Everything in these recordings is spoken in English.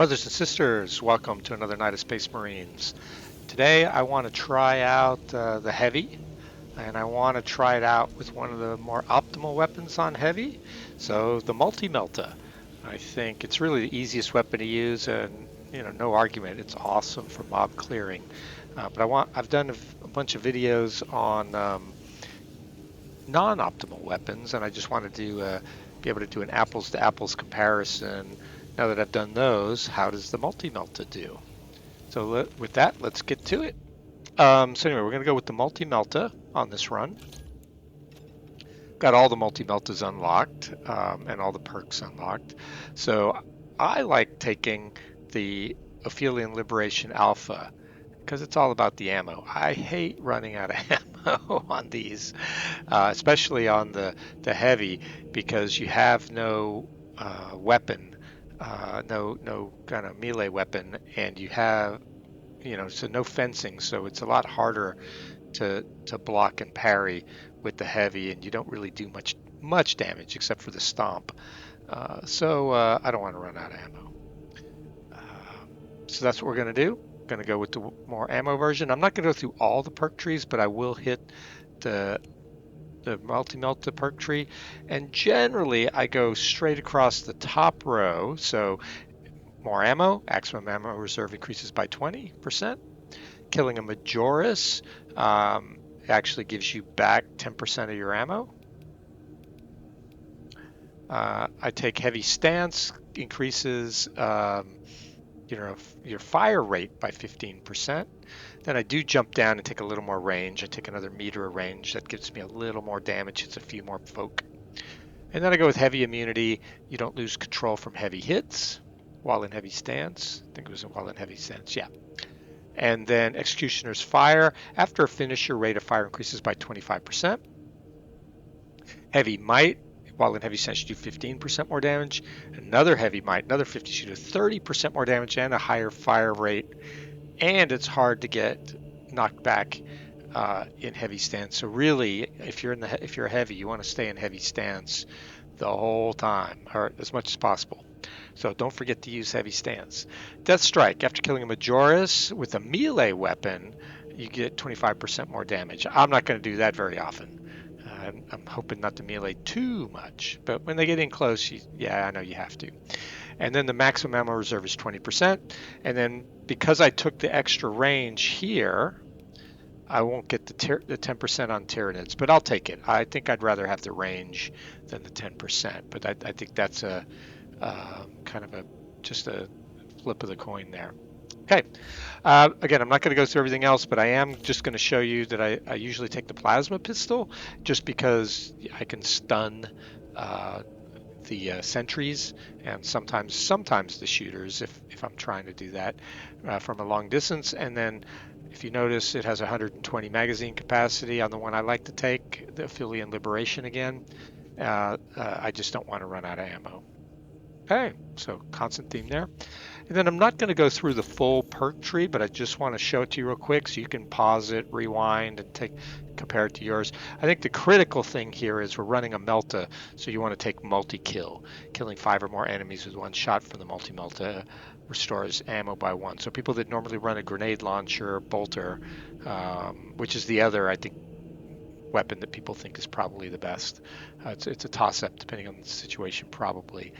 Brothers and sisters, welcome to another night of Space Marines. Today I want to try out the Heavy, and I want to try it out with one of the more optimal weapons on Heavy, so the Melta. I think it's really the easiest weapon to use, and no argument, it's awesome for mob clearing. I've done a bunch of videos on non-optimal weapons, and I just wanted to be able to do an apples to apples comparison. Now that I've done those, how does the Melta do? So with that, let's get to it. So anyway, we're going to go with the Melta on this run. Got all the Meltas unlocked and all the perks unlocked. So I like taking the Aphelion Liberation Alpha because it's all about the ammo. I hate running out of ammo on these, especially on the heavy, because you have no weapon, no kind of melee weapon, and you have so no fencing, so it's a lot harder to block and parry with the heavy, and you don't really do much damage except for the stomp. So I don't want to run out of ammo. So that's what we're going to do. Going to go with the more ammo version. I'm not going to go through all the perk trees, but I will hit the multi-melta perk tree, and generally I go straight across the top row. So more ammo, maximum ammo reserve increases by 20%. Killing a Majoris actually gives you back 10% of your ammo. I take heavy stance, increases your fire rate by 15%. Then I do jump down and take a little more range. I take another meter of range. That gives me a little more damage. It's a few more folk. And then I go with heavy immunity. You don't lose control from heavy hits while in heavy stance. I think it was while in heavy stance. Yeah. And then Executioner's Fire. After a finish, your rate of fire increases by 25%. Heavy Might. While in heavy stance, you do 15% more damage. Another Heavy Might, another 50, you do 30% more damage and a higher fire rate. And it's hard to get knocked back in heavy stance. So really, if you're heavy, you want to stay in heavy stance the whole time, or as much as possible. So don't forget to use heavy stance. Death Strike. After killing a Majoris with a melee weapon, you get 25% more damage. I'm not going to do that very often. I'm hoping not to melee too much, but when they get in close, yeah, I know you have to. And then the maximum ammo reserve is 20%. And then because I took the extra range here, I won't get the 10% on Tyranids, but I'll take it. I think I'd rather have the range than the 10%, but I think that's a kind of just a flip of the coin there. Okay. Again, I'm not going to go through everything else, but I am just going to show you that I usually take the plasma pistol just because I can stun the sentries and sometimes the shooters if I'm trying to do that from a long distance. And then if you notice, it has 120 magazine capacity on the one I like to take, the Aphelion Liberation again. I just don't want to run out of ammo. Okay, so constant theme there. And then I'm not going to go through the full perk tree, but I just want to show it to you real quick so you can pause it, rewind, and compare it to yours. I think the critical thing here is we're running a Melta, so you want to take multi-kill. Killing 5 or more enemies with one shot from the multi-Melta restores ammo by 1. So people that normally run a grenade launcher, bolter, which is the other, I think, weapon that people think is probably the best. It's a toss-up depending on the situation, probably.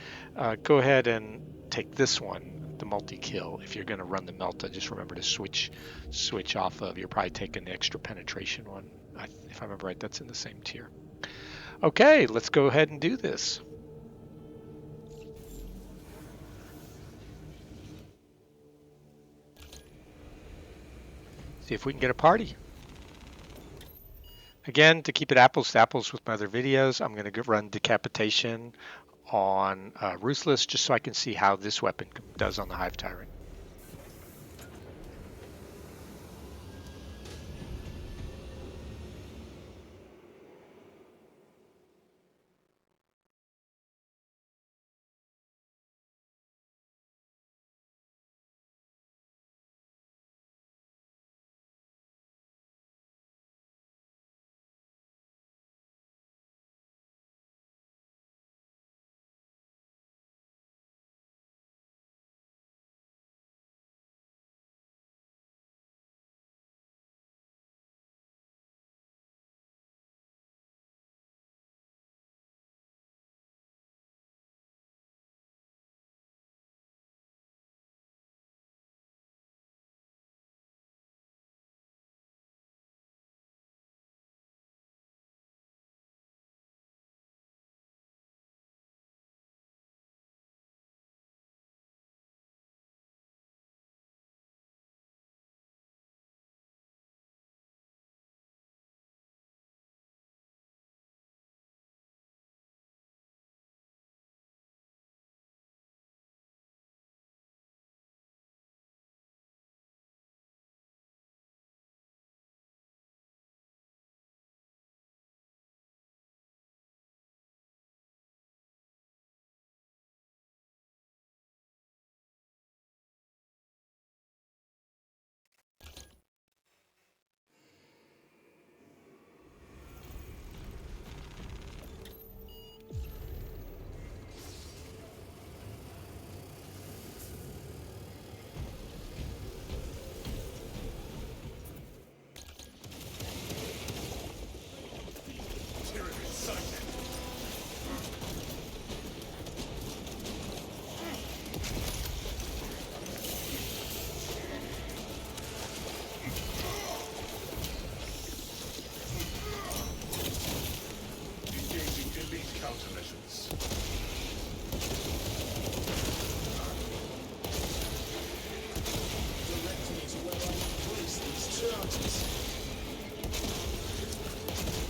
Go ahead and take this one, the multi-kill. If you're going to run the Melta, just remember to switch off of. You're probably taking the extra penetration one. If I remember right, that's in the same tier. Okay, let's go ahead and do this. See if we can get a party. Again, to keep it apples to apples with my other videos, I'm going to run Decapitation on Ruthless just so I can see how this weapon does on the Hive Tyrant.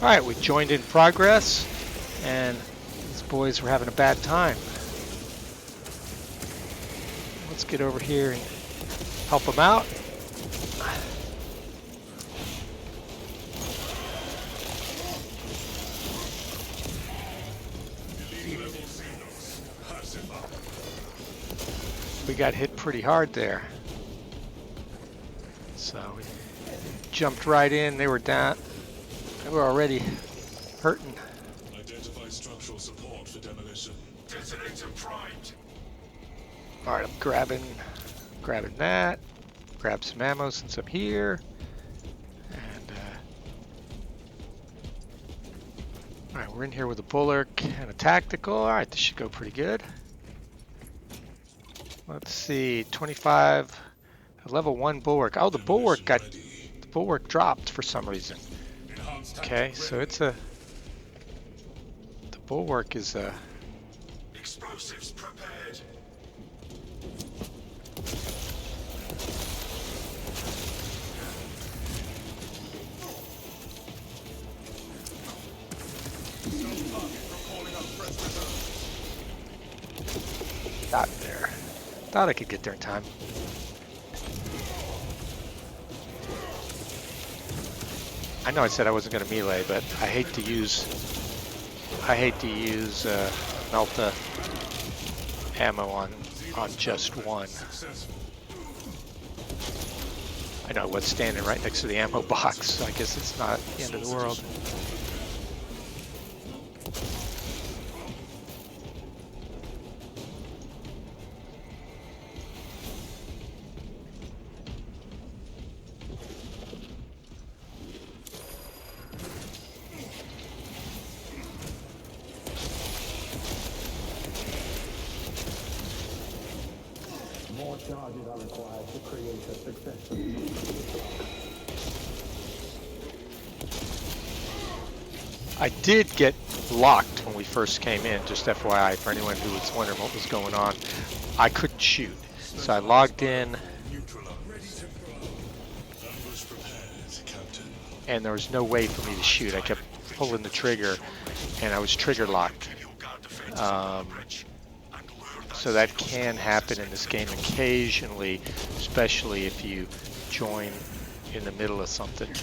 All right, we joined in progress, and these boys were having a bad time. Let's get over here and help them out. We got hit pretty hard there. So we jumped right in. They were down. They were already hurting. Identify structural support for demolition. Detonator primed. All right, I'm grabbing that. Grab some ammo since I'm here. And all right, we're in here with a bulwark and a tactical. All right, this should go pretty good. Let's see, 25, level 1 bulwark. Oh, the bulwark dropped for some reason. Okay, so the bulwark is Explosives prepared. not there. Thought I could get there in time. I know I said I wasn't going to melee, but I hate to use Melta ammo on just one. I know I was standing right next to the ammo box, so I guess it's not the end of the world. More charges are required to create a successful. I did get locked when we first came in, just FYI for anyone who was wondering what was going on. I couldn't shoot, so I logged in, and there was no way for me to shoot. I kept pulling the trigger, and I was trigger locked. So that can happen in this game occasionally, especially if you join in the middle of something.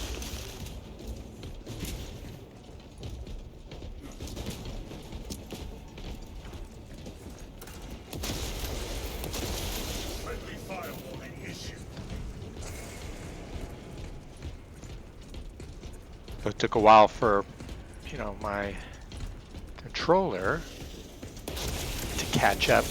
So it took a while for, my controller to catch up.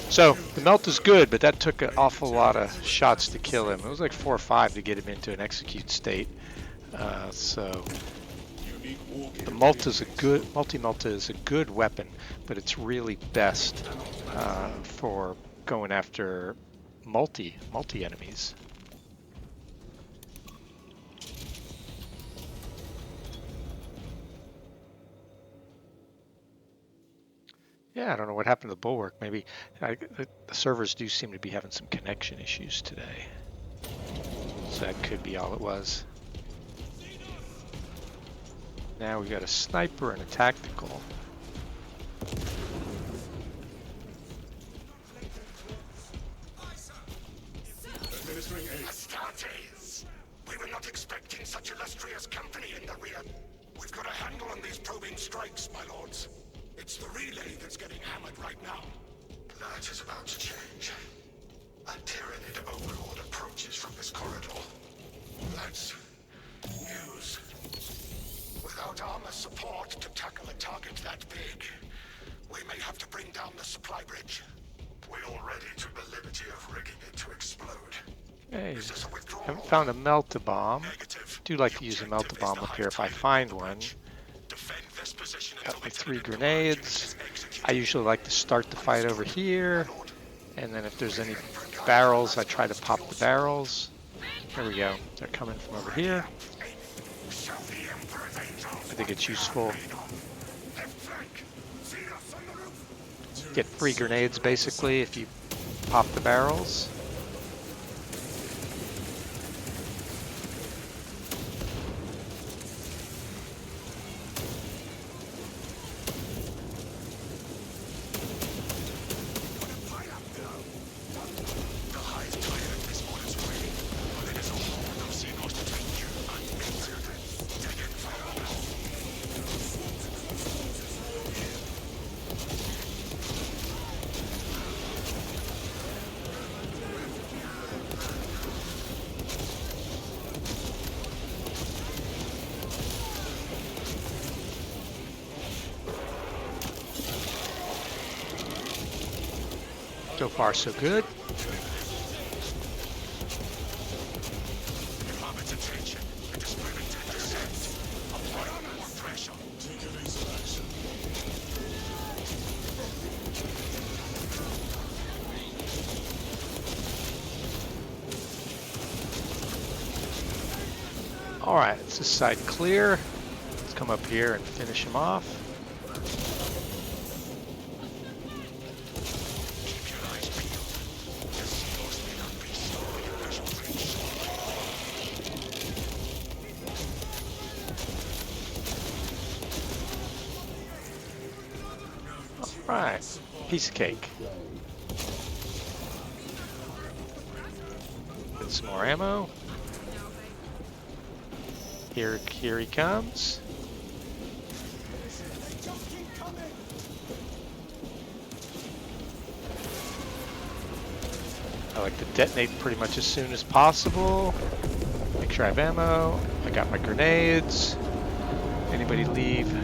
So the melt is good, but that took an awful lot of shots to kill him. It was like 4 or 5 to get him into an execute state. So the multi-Melta is a good weapon, but it's really best for going after multi enemies. Yeah, I don't know what happened to the bulwark. Maybe the servers do seem to be having some connection issues today. So that could be all it was. Now we got a sniper and a tactical. Astartes! We were not expecting such illustrious company in the rear. We've got a handle on these probing strikes, my lords. It's the relay that's getting hammered right now. That is about to change. A Tyranid overlord approaches from this corridor. That's news. Without armor support to tackle a target that big, we may have to bring down the supply bridge. We're already took the liberty of rigging it to explode. Hey, haven't found a Melta bomb. Negative. Do like to use a Melta bomb up here if I find one. Got my 3 grenades. I usually like to start the fight over here, and then if there's any barrels, I try to pop the barrels. Here we go. They're coming from over here. Show the I think it's useful. Left flank. See us on the roof. Get free grenades basically if you pop the barrels. So far, so good. Department's attention. Experimental descent. Apply more pressure. Take evasive action. All right, it's this side clear. Let's come up here and finish him off. Keep your eyes peeled. The seals may not be so your visual range. All right, piece of cake. Get some more ammo. Here he comes. I like to detonate pretty much as soon as possible. Make sure I have ammo. I got my grenades. Anybody leave? All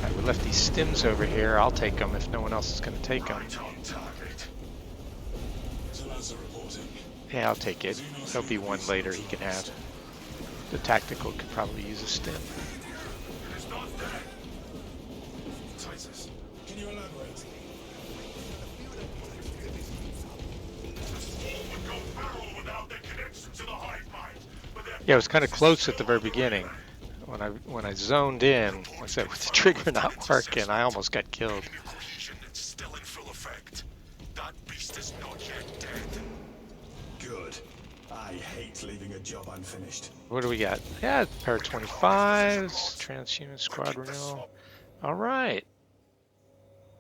right, we left these stims over here. I'll take them if no one else is going to take them. Right on target. Talazza reporting. Yeah, I'll take it. There'll be one later he can have. The tactical could probably use a stim. It is not dead. Titus. Can you elaborate? The swarm would go feral without their connection to the hive mind. But their Yeah, it was kind of close at the very beginning. When I zoned in, I said with the trigger not working, I almost got killed. cohesion is still in full effect. That beast is not yet dead. Good. I hate leaving a job unfinished. What do we got? Yeah, pair of 25s, transhuman squad renewal. All right.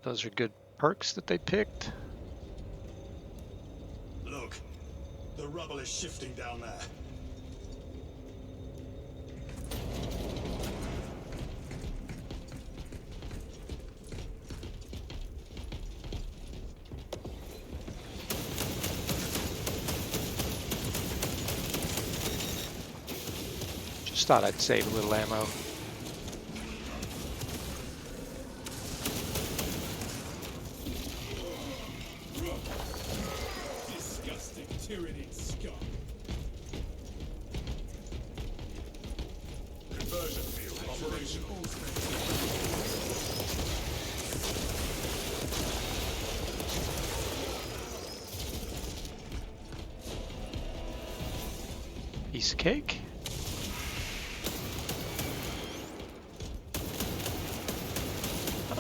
Those are good perks that they picked. Look, the rubble is shifting down there. Just thought I'd save a little ammo. Disgusting tyranny scum. Conversion field operational. Piece of cake.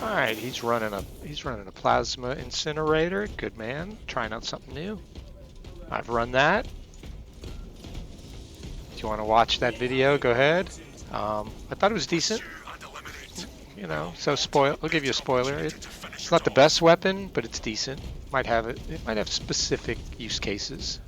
All right, he's running a plasma incinerator. Good man, trying out something new. I've run that. If you want to watch that video, go ahead. I thought it was decent. And eliminate. You know, so I'll give you a spoiler. It's not the best weapon, but it's decent. Might have it. It might have specific use cases.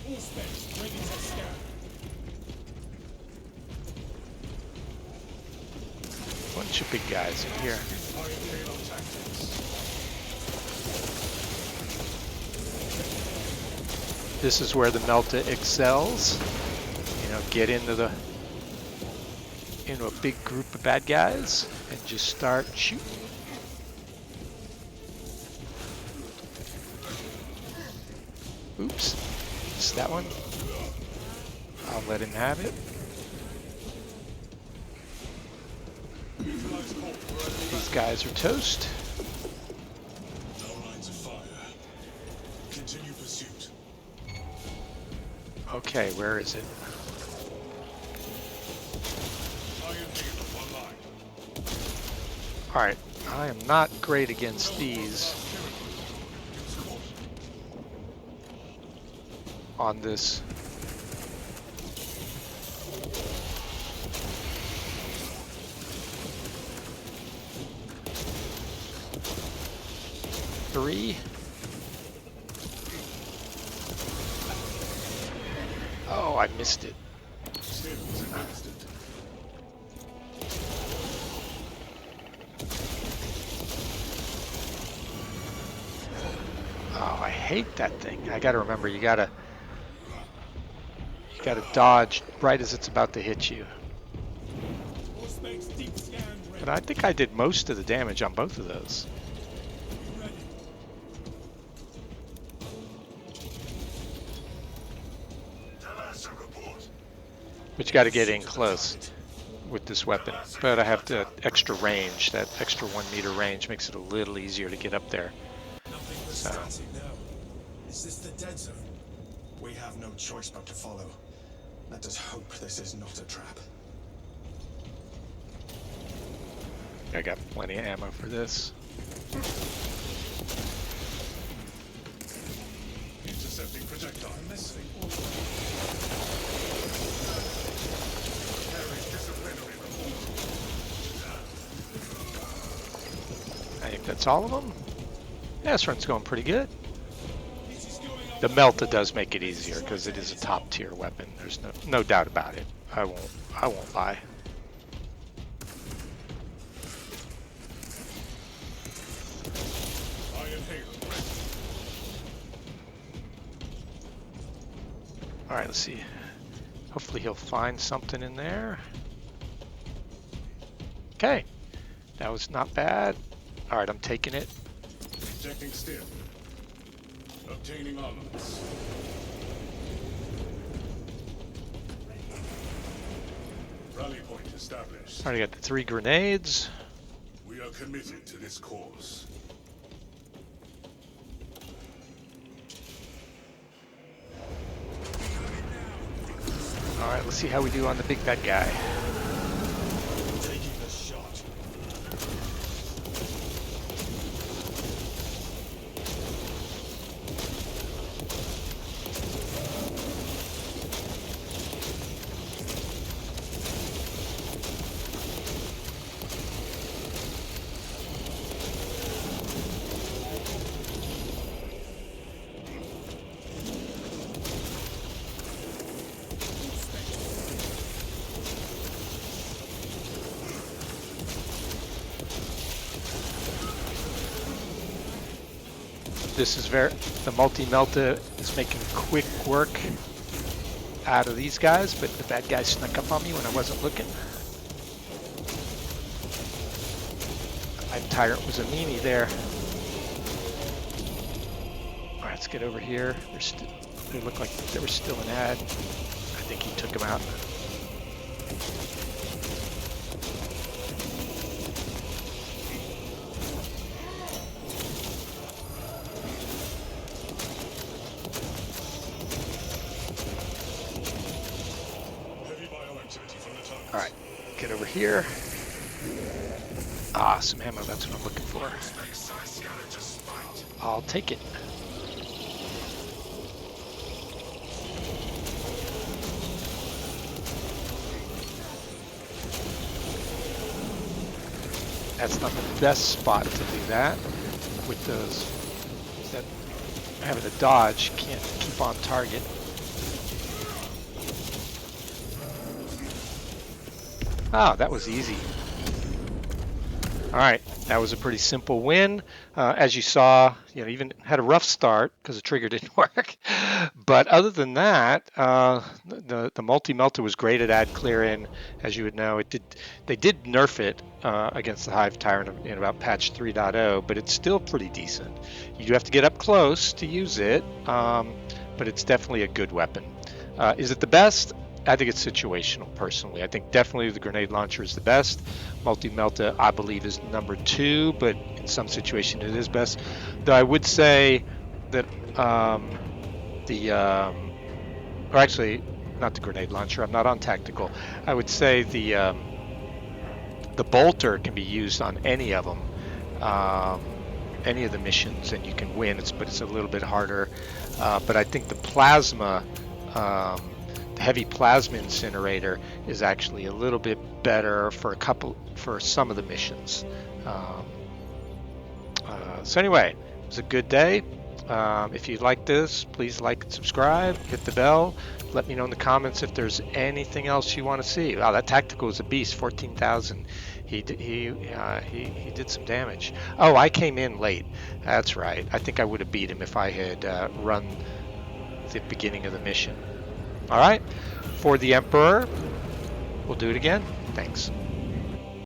All specs ready to scan. Bunch of big guys in here. High payload tactics. This is where the Melta excels. You know, get into a big group of bad guys and just start shooting. Oops, it's that one. I'll let him have it. These guys are toast. No lines of fire. Continue pursuit. Okay, where is it? Alright, I am not great against these on this. Three. Oh, I missed it. Oh, I hate that thing. I gotta remember, you gotta dodge right as it's about to hit you. But I think I did most of the damage on both of those. But you gotta get in close with this weapon. But I have the extra range. That extra 1 meter range makes it a little easier to get up there. So. Is this the dead zone? We have no choice but to follow. Let us hope this is not a trap. I got plenty of ammo for this. Intercepting projectile. Missing. I think that's all of them. Yeah, this run's going pretty good. The Melta does make it easier because it is a top tier weapon. There's no doubt about it. I won't lie. All right, let's see. Hopefully he'll find something in there. Okay, that was not bad. All right, I'm taking it. Injecting steel. Obtaining armaments. Rally point established. Already got the 3 grenades. We are committed to this cause. All right, let's see how we do on the big bad guy. Taking the shot. This is the multi-melta is making quick work out of these guys, but the bad guy snuck up on me when I wasn't looking. My tyrant was a meanie there. All right, let's get over here. They look like there was still an ad. I think he took him out. All right, get over here. Ah, some ammo, that's what I'm looking for. I'll take it. That's not the best spot to do that with those that having a dodge, can't keep on target. Ah, that was easy. All right, that was a pretty simple win. As you saw, even had a rough start because the trigger didn't work. But other than that, the multi-melter was great at ad clearing. As you would know, they did nerf it against the Hive Tyrant in about patch 3.0, but it's still pretty decent. You do have to get up close to use it, but it's definitely a good weapon. Is it the best? it's situational personally. I think definitely the grenade launcher is the best. Multi-Melta, I believe, is number 2, but in some situation it is best. Though I would say that or actually, not the grenade launcher. I'm not on tactical. I would say the bolter can be used on any of them, any of the missions, and you can win. But it's a little bit harder. But I think the plasma, the heavy plasma incinerator, is actually a little bit better for some of the missions. So anyway, it was a good day. If you like this, please like and subscribe, hit the bell. Let me know in the comments if there's anything else you want to see. Wow, that tactical is a beast, 14,000. He did some damage. Oh, I came in late. That's right. I think I would have beat him if I had run the beginning of the mission. All right, for the Emperor, we'll do it again. Thanks.